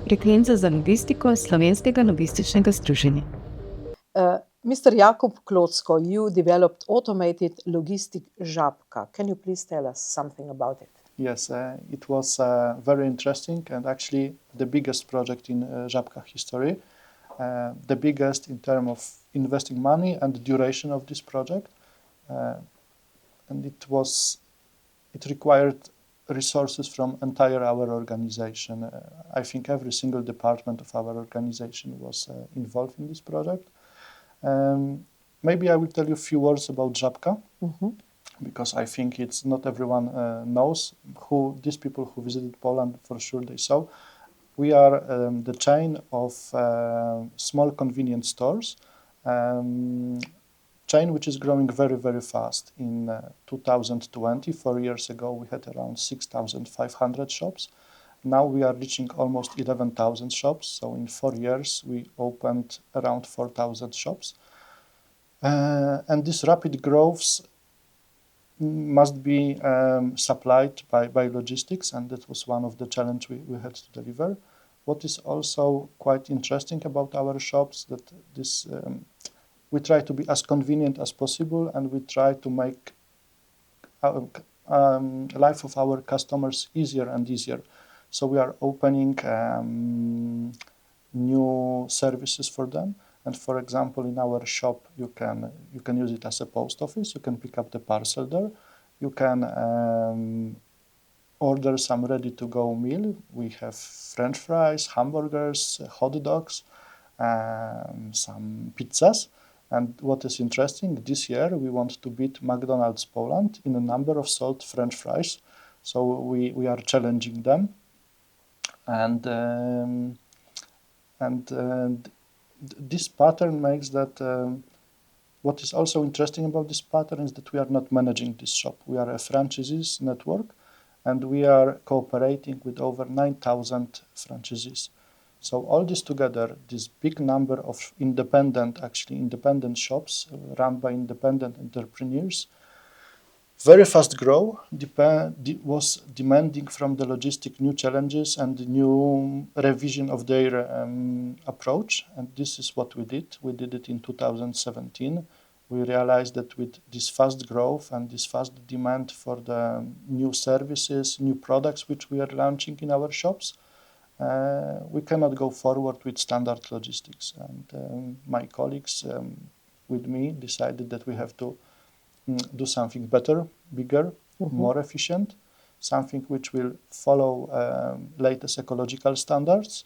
Frekvenca za logistiko Slovenskega logističnega združenja. Mr. Jakub Kloczko, you developed automated logistic Żabka. Can you please tell us something about it? Yes, it was very interesting and actually the biggest project in Żabka history. The biggest in terms of investing money and the duration of this project. And it required resources from entire our organization. I think every single department of our organization was involved in this project. Maybe I will tell you a few words about Żabka, because I think it's not everyone knows who these people who visited Poland, for sure they saw. We are the chain of small convenience stores, chain which is growing very, very fast. In 2020, 4 years ago, we had around 6,500 shops. Now we are reaching almost 11,000 shops. So in 4 years, we opened around 4,000 shops. And this rapid growth must be supplied by logistics, and that was one of the challenges we had to deliver. What is also quite interesting about our shops that this we try to be as convenient as possible, and we try to make life of our customers easier and easier. So we are opening new services for them. And for example, in our shop, you can use it as a post office. You can pick up the parcel there. You can order some ready-to-go meal. We have French fries, hamburgers, hot dogs, some pizzas. And what is interesting, this year we want to beat McDonald's Poland in a number of sold French fries. So we are challenging them. And this pattern makes that what is also interesting about this pattern is that we are not managing this shop. We are a franchisees network, and we are cooperating with over 9,000 franchisees. So all this together, this big number of independent shops run by independent entrepreneurs, very fast grow, was demanding from the logistic new challenges and the new revision of their approach. And this is what we did. We did it in 2017. We realized that with this fast growth and this fast demand for the new services, new products which we are launching in our shops, we cannot go forward with standard logistics. And my colleagues with me decided that we have to do something better, bigger, more efficient, something which will follow latest ecological standards,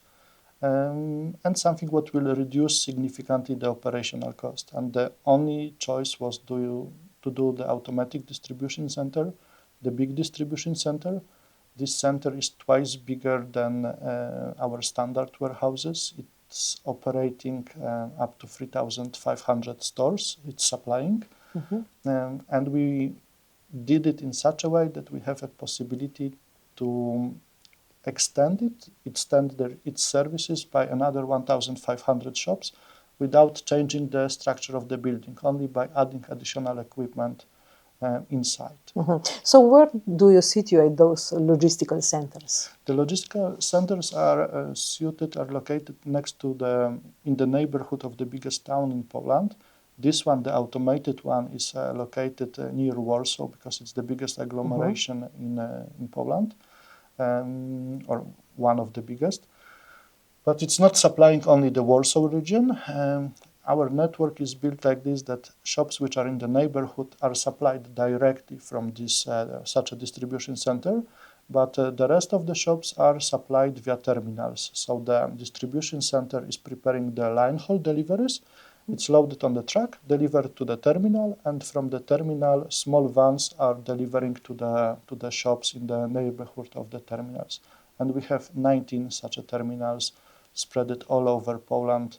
and something what will reduce significantly the operational cost. And the only choice was to do the automatic distribution center, the big distribution center. This center is twice bigger than our standard warehouses. It's operating up to 3,500 stores. It's supplying. And we did it in such a way that we have a possibility to extend its services by another 1,500 shops without changing the structure of the building, only by adding additional equipment inside. So where do you situate those logistical centers? The logistical centers are located next to in the neighborhood of the biggest town in Poland. This one, the automated one, is located near Warsaw because it's the biggest agglomeration in Poland, or one of the biggest. But it's not supplying only the Warsaw region. Our network is built like this, that shops which are in the neighborhood are supplied directly from this such a distribution center, but the rest of the shops are supplied via terminals. So the distribution center is preparing the line haul deliveries. It's loaded on the truck, delivered to the terminal, and from the terminal, small vans are delivering to the shops in the neighborhood of the terminals. And we have 19 such terminals spread all over Poland,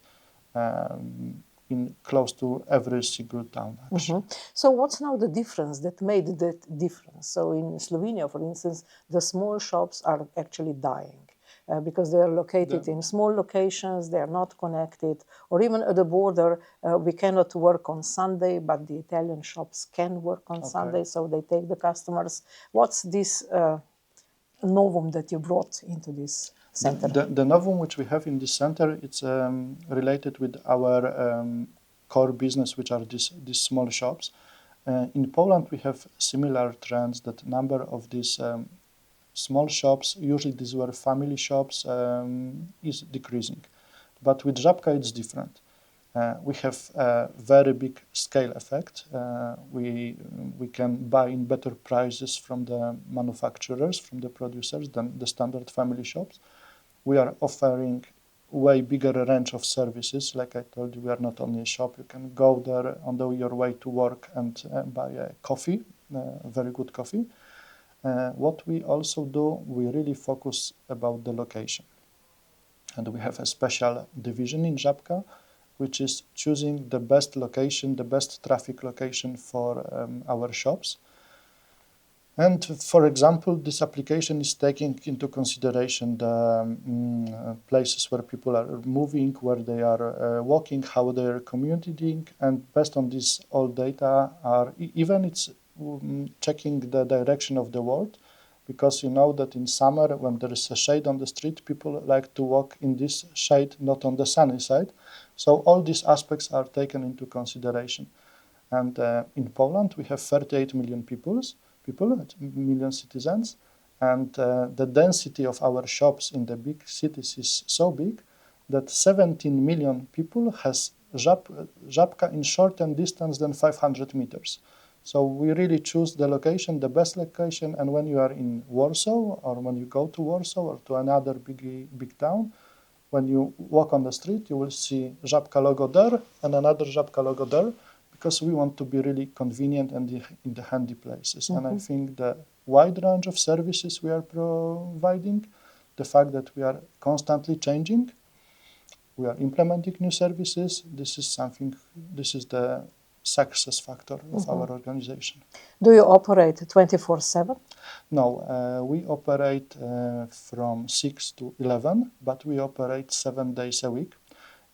in close to every single town, actually. So what's now the difference that made that difference? So in Slovenia, for instance, the small shops are actually dying. Because they are located in small locations, they are not connected, or even at the border, we cannot work on Sunday, but the Italian shops can work on Sunday, so they take the customers. What's this novum that you brought into this center? The novum which we have in this center, it's related with our core business, which are these small shops. In Poland, we have similar trends that number of these small shops, usually these were family shops, is decreasing. But with Żabka, it's different. We have a very big scale effect. We can buy in better prices from the manufacturers, from the producers than the standard family shops. We are offering way bigger range of services. Like I told you, we are not only a shop. You can go there on your way to work and buy a coffee, very good coffee. What we also do, we really focus about the location. And we have a special division in Żabka, which is choosing the best location, the best traffic location for our shops. And for example, this application is taking into consideration the places where people are moving, where they are walking, how they are commuting, and based on this all data are even it's checking the direction of the world, because you know that in summer when there is a shade on the street, people like to walk in this shade, not on the sunny side. So all these aspects are taken into consideration. And in Poland, we have 38 million million citizens, and the density of our shops in the big cities is so big that 17 million people has Żabka in shorter distance than 500 meters. So we really choose the location, the best location, and when you are in Warsaw, or when you go to Warsaw or to another big town, when you walk on the street, you will see Żabka logo there and another Żabka logo there, because we want to be really convenient and in the handy places. And I think the wide range of services we are providing, the fact that we are constantly changing, we are implementing new services, this is the success factor of our organization. Do you operate 24/7? No, we operate from 6 to 11, but we operate 7 days a week.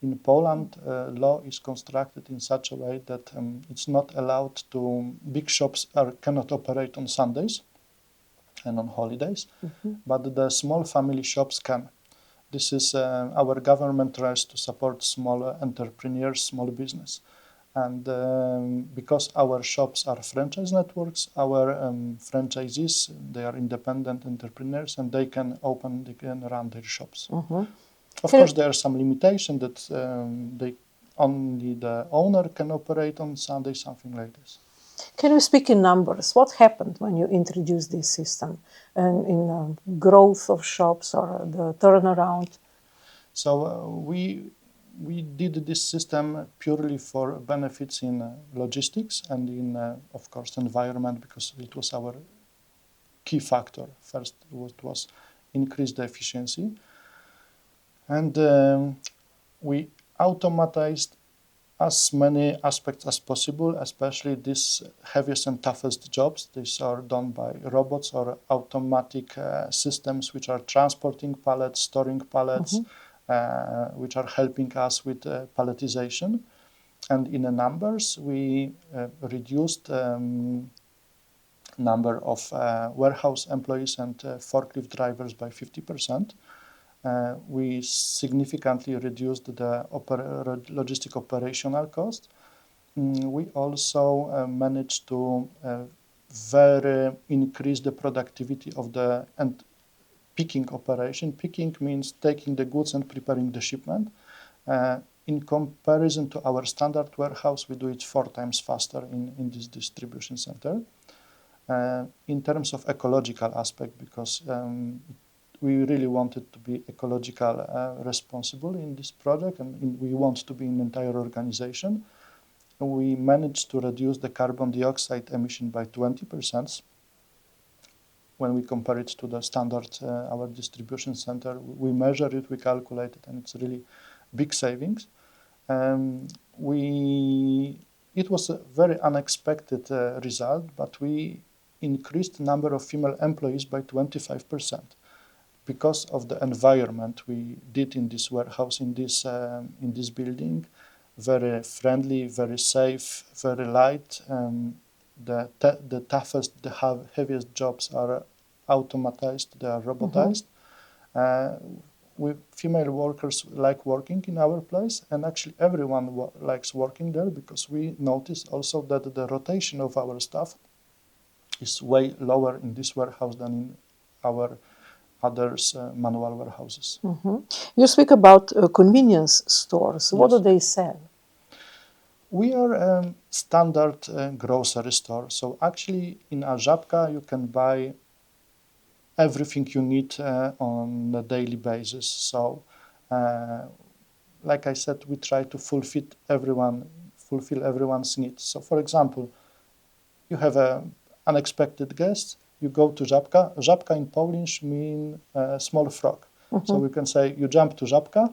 In Poland, law is constructed in such a way that it's not allowed to, big shops cannot operate on Sundays and on holidays, but the small family shops can. This is our government tries to support small entrepreneurs, small business. And because our shops are franchise networks, our franchisees, they are independent entrepreneurs and they can run their shops. Of course, there are some limitations that only the owner can operate on Sunday, something like this. Can you speak in numbers? What happened when you introduced this system and in growth of shops or the turnaround? So we did this system purely for benefits in logistics and in, of course, environment, because it was our key factor. First, it was increase the efficiency. And we automatized as many aspects as possible, especially these heaviest and toughest jobs. These are done by robots or automatic systems which are transporting pallets, storing pallets, which are helping us with palletization. And in the numbers, we reduced number of warehouse employees and forklift drivers by 50%. We significantly reduced the logistic operational cost. We also managed to very increase the productivity of the picking operation. Picking means taking the goods and preparing the shipment. In comparison to our standard warehouse, we do it 4 times faster in this distribution center. In terms of ecological aspect, because we really wanted to be ecological responsible in this project, and we want to be an entire organization. We managed to reduce the carbon dioxide emission by 20%. When we compare it to the standard, our distribution center, we measure it, we calculate it, and it's really big savings. It was a very unexpected result, but we increased the number of female employees by 25%. Because of the environment we did in this warehouse, in this building, very friendly, very safe, very light. The toughest, the heaviest jobs are automatized, they are robotized. female workers like working in our place, and actually everyone likes working there, because we notice also that the rotation of our staff is way lower in this warehouse than in our others manual warehouses. You speak about convenience stores. What Yes. do they sell? We are a standard grocery store, so actually in a Żabka you can buy everything you need on a daily basis. So, like I said, we try to fulfill everyone's needs. So, for example, you have an unexpected guest, you go to Żabka. Żabka in Polish means small frog. So we can say you jump to Żabka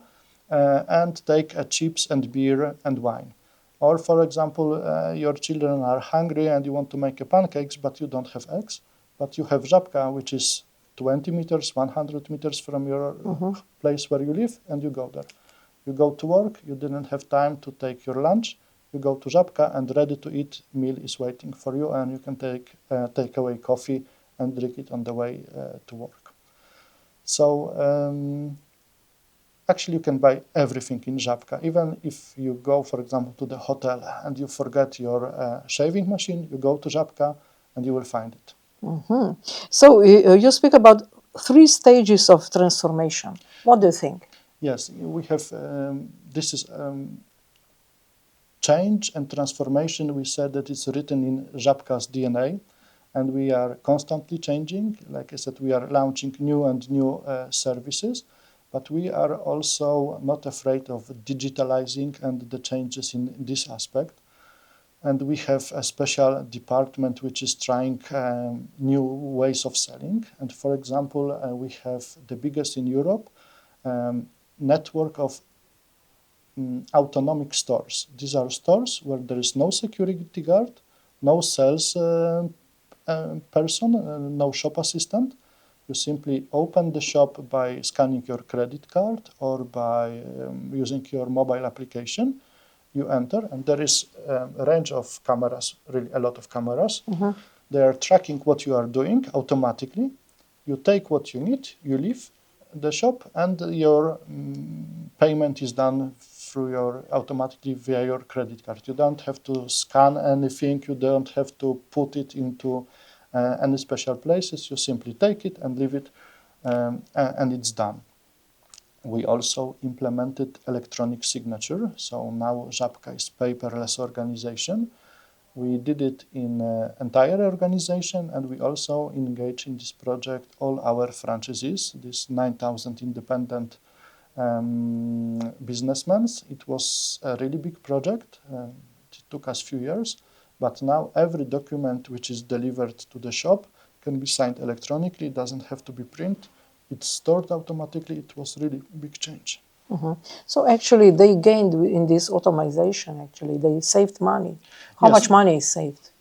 and take chips and beer and wine. Or, for example, your children are hungry and you want to make pancakes, but you don't have eggs. But you have Żabka, which is 20 meters, 100 meters from your place where you live, and you go there. You go to work, you didn't have time to take your lunch, you go to Żabka, and ready-to-eat meal is waiting for you, and you can take away coffee and drink it on the way to work. So actually you can buy everything in Żabka. Even if you go, for example, to the hotel and you forget your shaving machine, you go to Żabka and you will find it. So you speak about 3 stages of transformation. What do you think? Yes, we have, this is change and transformation. We said that it's written in Żabka's DNA, and we are constantly changing. Like I said, we are launching new and new services, but we are also not afraid of digitalizing and the changes in this aspect. And we have a special department which is trying new ways of selling. And for example, we have the biggest in Europe network of autonomic stores. These are stores where there is no security guard, no sales person, no shop assistant. You simply open the shop by scanning your credit card or by using your mobile application. You enter, and there is a range of cameras, really a lot of cameras. They are tracking what you are doing automatically. You take what you need, you leave the shop, and your payment is done through automatically via your credit card. You don't have to scan anything, you don't have to put it into any special places. You simply take it and leave it, and it's done. We also implemented electronic signature, so now Żabka is paperless organization. We did it in entire organization, and we also engage in this project all our franchisees, these 9,000 independent businessmen. It was a really big project. It took us a few years, but now every document which is delivered to the shop can be signed electronically. It doesn't have to be printed. It's stored automatically. It was really a big change. So actually they gained in this automation, actually. They saved money. How Yes. much money is saved?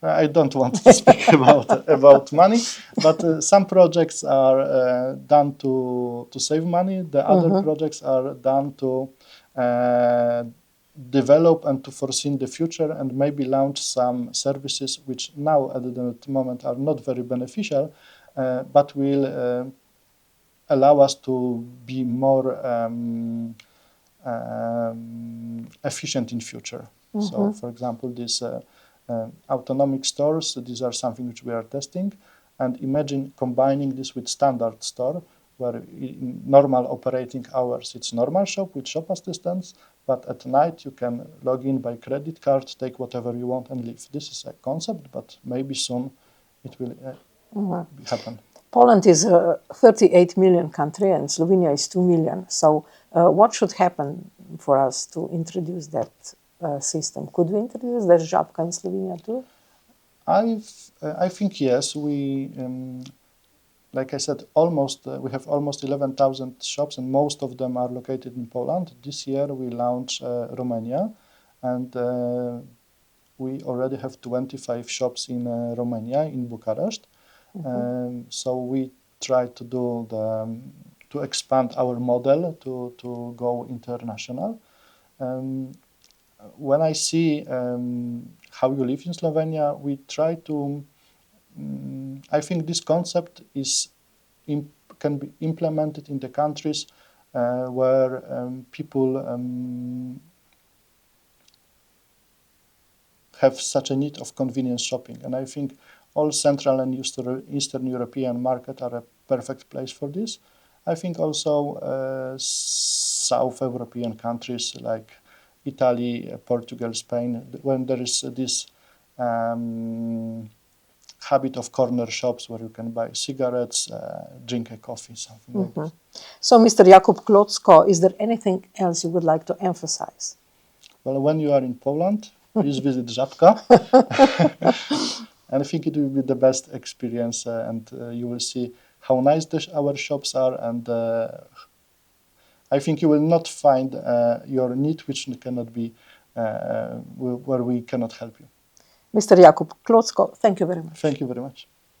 I don't want to speak about money, but some projects are done to save money. The other projects are done to develop and to foresee the future and maybe launch some services which now at the moment are not very beneficial, but will allow us to be more efficient in future. So, for example, these autonomic stores, these are something which we are testing, and imagine combining this with standard store, where in normal operating hours it's normal shop with shop assistants, but at night you can log in by credit card, take whatever you want and leave. This is a concept, but maybe soon it will happen. Poland is a 38 million country and Slovenia is 2 million. So what should happen for us to introduce that system? Could we introduce that Żabka in Slovenia too? I think yes. We, like I said, we have almost 11,000 shops, and most of them are located in Poland. This year we launched Romania, and we already have 25 shops in Romania, in Bucharest. So we try to do to expand our model to go international. When I see how you live in Slovenia, we try to. I think this concept is can be implemented in the countries where people have such a need of convenience shopping. And I think all Central and Eastern European markets are a perfect place for this. I think also South European countries like Italy, Portugal, Spain, when there is this habit of corner shops where you can buy cigarettes, drink a coffee, something like that. So, Mr. Jakub Kloczko, is there anything else you would like to emphasize? Well, when you are in Poland, please visit Żabka. And I think it will be the best experience, and you will see how nice our shops are, and I think you will not find your need which cannot be, where we cannot help you. Mr. Jakub Kloczko, thank you very much. Thank you very much.